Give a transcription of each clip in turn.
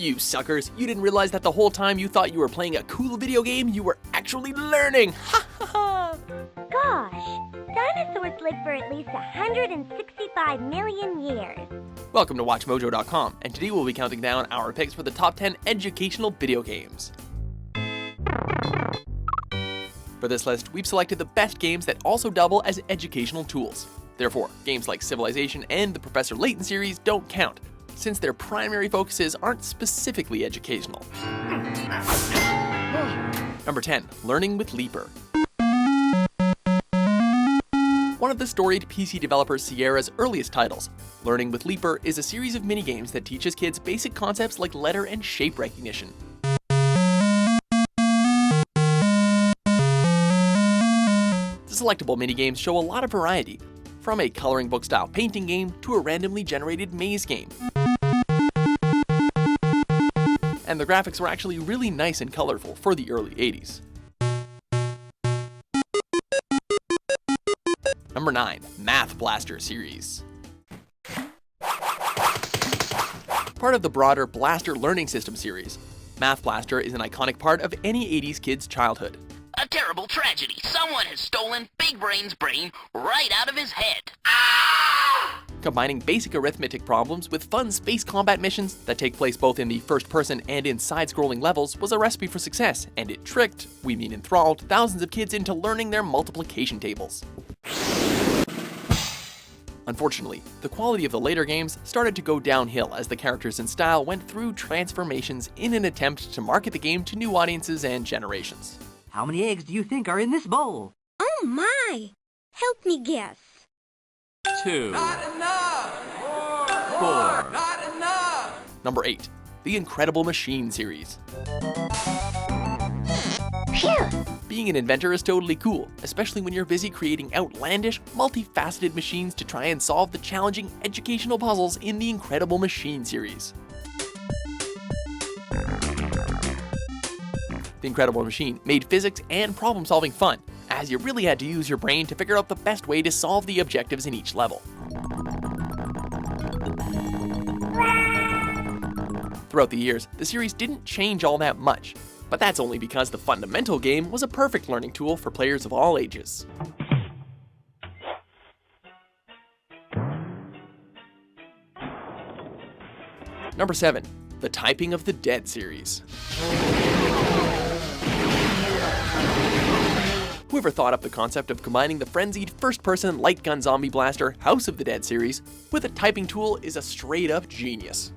You suckers, you didn't realize that the whole time you thought you were playing a cool video game, you were actually learning! Ha ha ha! Gosh, dinosaurs lived for at least 165 million years. Welcome to WatchMojo.com, and today we'll be counting down our picks for the top 10 educational video games. For this list, we've selected the best games that also double as educational tools. Therefore, games like Civilization and the Professor Layton series don't count, since their primary focuses aren't specifically educational. Number 10. Learning with Leaper. One of the storied PC developer Sierra's earliest titles, Learning with Leaper is a series of minigames that teaches kids basic concepts like letter and shape recognition. The selectable minigames show a lot of variety, from a coloring book style painting game to a randomly generated maze game. And the graphics were actually really nice and colorful for the early 80s. Number 9. Math Blaster series. Part of the broader Blaster Learning System series, Math Blaster is an iconic part of any 80s kid's childhood. A terrible tragedy. Someone has stolen Big Brain's brain right out of his head. Combining basic arithmetic problems with fun space combat missions that take place both in the first person and in side-scrolling levels was a recipe for success, and it tricked, we mean enthralled, thousands of kids into learning their multiplication tables. Unfortunately, the quality of the later games started to go downhill as the characters and style went through transformations in an attempt to market the game to new audiences and generations. How many eggs do you think are in this bowl? Oh my! Help me guess. 2. Not enough! 4. Not enough! Number 8. The Incredible Machine series. Phew! Being an inventor is totally cool, especially when you're busy creating outlandish, multifaceted machines to try and solve the challenging educational puzzles in the Incredible Machine series. The Incredible Machine made physics and problem-solving fun, as you really had to use your brain to figure out the best way to solve the objectives in each level. Throughout the years, the series didn't change all that much, but that's only because the fundamental game was a perfect learning tool for players of all ages. Number 7. The Typing of the Dead series. Whoever thought up the concept of combining the frenzied first-person light gun zombie blaster House of the Dead series with a typing tool is a straight-up genius.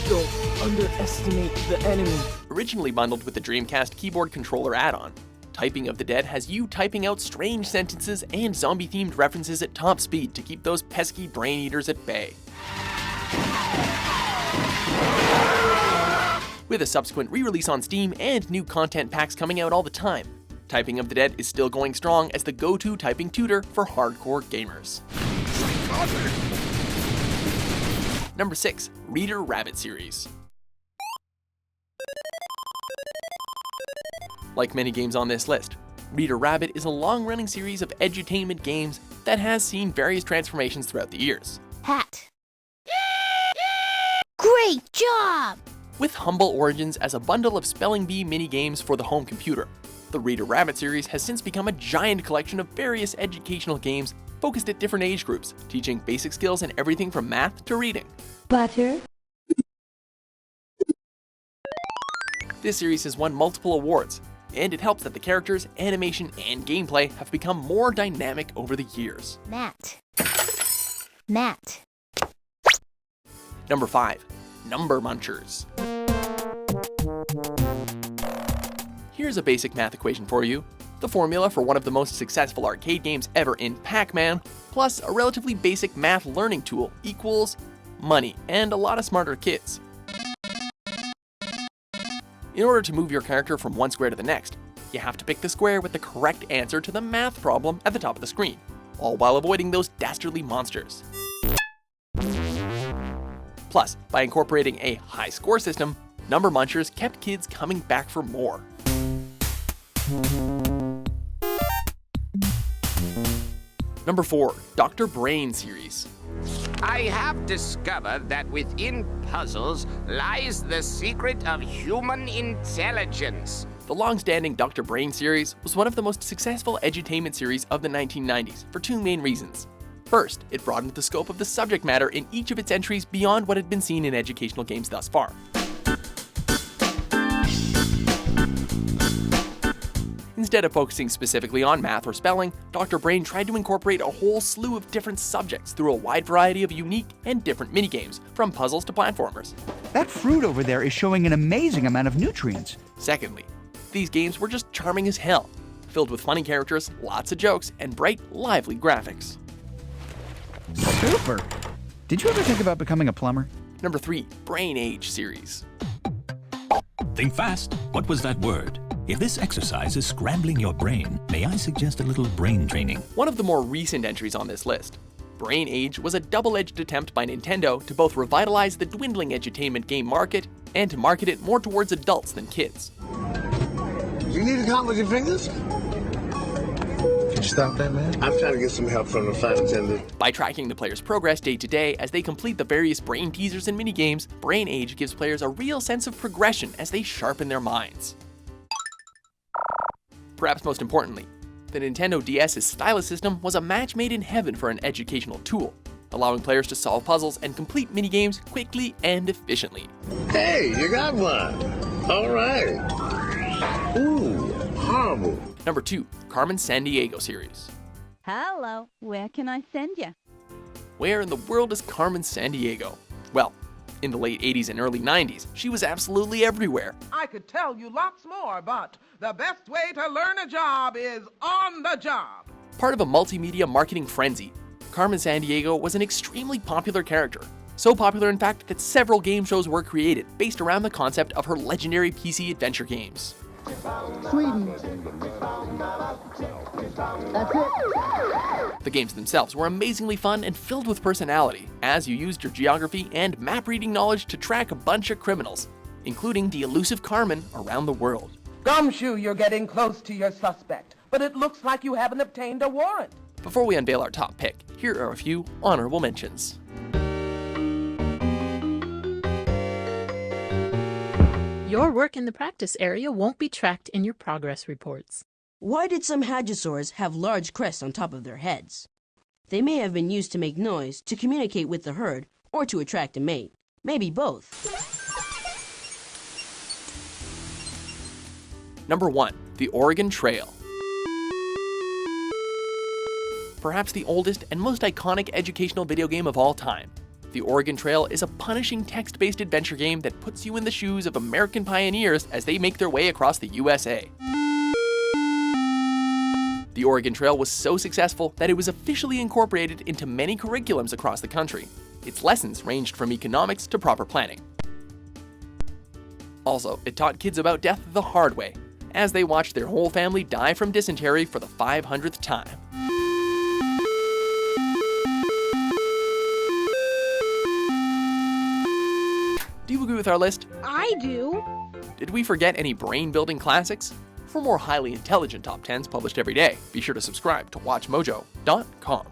Don't underestimate the enemy. Originally bundled with the Dreamcast keyboard controller add-on, Typing of the Dead has you typing out strange sentences and zombie-themed references at top speed to keep those pesky brain eaters at bay. With a subsequent re-release on Steam and new content packs coming out all the time, Typing of the Dead is still going strong as the go-to typing tutor for hardcore gamers. Number 6. Reader Rabbit series. Like many games on this list, Reader Rabbit is a long-running series of edutainment games that has seen various transformations throughout the years. Hat. Great job! With humble origins as a bundle of spelling bee mini-games for the home computer, the Reader Rabbit series has since become a giant collection of various educational games focused at different age groups, teaching basic skills in everything from math to reading. Butter. This series has won multiple awards, and it helps that the characters, animation, and gameplay have become more dynamic over the years. Matt. Number 5. Number Munchers. Here's a basic math equation for you. The formula for one of the most successful arcade games ever in Pac-Man, plus a relatively basic math learning tool equals money and a lot of smarter kids. In order to move your character from one square to the next, you have to pick the square with the correct answer to the math problem at the top of the screen, all while avoiding those dastardly monsters. Plus, by incorporating a high score system, Number Munchers kept kids coming back for more. Number 4. Dr. Brain series. I have discovered that within puzzles lies the secret of human intelligence. The long-standing Dr. Brain series was one of the most successful edutainment series of the 1990s for two main reasons. First, it broadened the scope of the subject matter in each of its entries beyond what had been seen in educational games thus far. Instead of focusing specifically on math or spelling, Dr. Brain tried to incorporate a whole slew of different subjects through a wide variety of unique and different minigames, from puzzles to platformers. That fruit over there is showing an amazing amount of nutrients. Secondly, these games were just charming as hell, filled with funny characters, lots of jokes, and bright, lively graphics. Super! Did you ever think about becoming a plumber? Number 3. Brain Age series. Think fast. What was that word? If this exercise is scrambling your brain, may I suggest a little brain training? One of the more recent entries on this list. Brain Age was a double-edged attempt by Nintendo to both revitalize the dwindling edutainment game market and to market it more towards adults than kids. You need to count with your fingers? Can you stop that, man? I'm trying to get some help from the flight attendant. By tracking the player's progress day to day as they complete the various brain teasers and minigames, Brain Age gives players a real sense of progression as they sharpen their minds. Perhaps most importantly, the Nintendo DS's stylus system was a match made in heaven for an educational tool, allowing players to solve puzzles and complete minigames quickly and efficiently. Hey, you got one! All right. Ooh, horrible. Number 2. Carmen San Diego series. Hello, where can I send you? Where in the world is Carmen San Diego? Well, in the late 80s and early 90s, she was absolutely everywhere. I could tell you lots more, but the best way to learn a job is on the job. Part of a multimedia marketing frenzy, Carmen San Diego was an extremely popular character. So popular, in fact, that several game shows were created based around the concept of her legendary PC adventure games. Sweden. That's it. The games themselves were amazingly fun and filled with personality, as you used your geography and map-reading knowledge to track a bunch of criminals, including the elusive Carmen, around the world. Gumshoe, you're getting close to your suspect, but it looks like you haven't obtained a warrant. Before we unveil our top pick, here are a few honorable mentions. Your work in the practice area won't be tracked in your progress reports. Why did some hadrosaurs have large crests on top of their heads? They may have been used to make noise, to communicate with the herd, or to attract a mate. Maybe both. Number 1. The Oregon Trail. Perhaps the oldest and most iconic educational video game of all time. The Oregon Trail is a punishing text-based adventure game that puts you in the shoes of American pioneers as they make their way across the USA. The Oregon Trail was so successful that it was officially incorporated into many curriculums across the country. Its lessons ranged from economics to proper planning. Also, it taught kids about death the hard way, as they watched their whole family die from dysentery for the 500th time. Do you agree with our list? I do. Did we forget any brain-building classics? For more highly intelligent top 10s published every day, be sure to subscribe to WatchMojo.com.